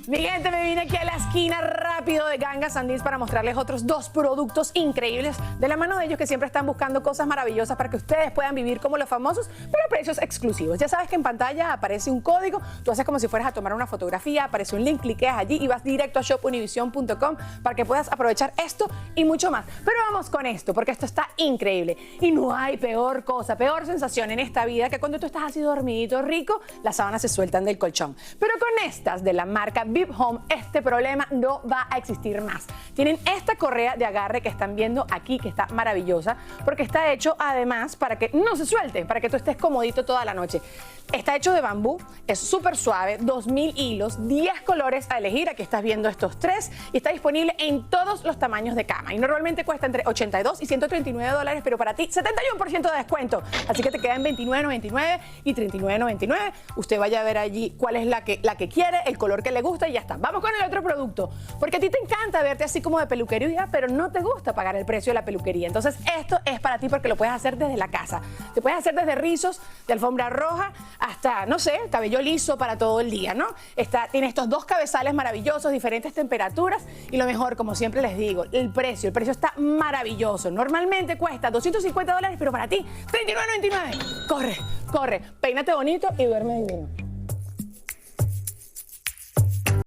Mi gente, me vine aquí a la esquina rápido de Ganga Sandees para mostrarles otros dos productos increíbles de la mano de ellos que siempre están buscando cosas maravillosas para que ustedes puedan vivir como los famosos, pero a precios exclusivos. Ya sabes que en pantalla aparece un código, tú haces como si fueras a tomar una fotografía, aparece un link, cliqueas allí y vas directo a shopunivision.com para que puedas aprovechar esto y mucho más. Pero vamos con esto, porque esto está increíble. Y no hay peor cosa, peor sensación en esta vida que cuando tú estás así dormidito rico, las sábanas se sueltan del colchón. Pero con estas de la marca VIP Home, este problema no va a existir más. Tienen esta correa de agarre que están viendo aquí, que está maravillosa, porque está hecho además para que no se suelte, para que tú estés comodito toda la noche. Está hecho de bambú, es súper suave, 2000 hilos, 10 colores a elegir. Aquí estás viendo estos tres y está disponible en todos los tamaños de cama. Y normalmente cuesta entre 82 y 139 dólares, pero para ti 71% de descuento. Así que te quedan $29.99 y $39.99. Usted vaya a ver allí cuál es la que quiere, el color que le gusta y ya está. Vamos con el otro producto, porque a ti te encanta verte así como de peluquería, pero no te gusta pagar el precio de la peluquería. Entonces esto es para ti porque lo puedes hacer desde la casa. Te puedes hacer desde rizos, de alfombra roja, hasta, no sé, cabello liso para todo el día, ¿no? Tiene estos dos cabezales maravillosos, diferentes temperaturas y lo mejor, como siempre les digo, el precio está maravilloso. Normalmente cuesta $250, pero para ti, $39.99. Corre, corre, peínate bonito y duerme divino.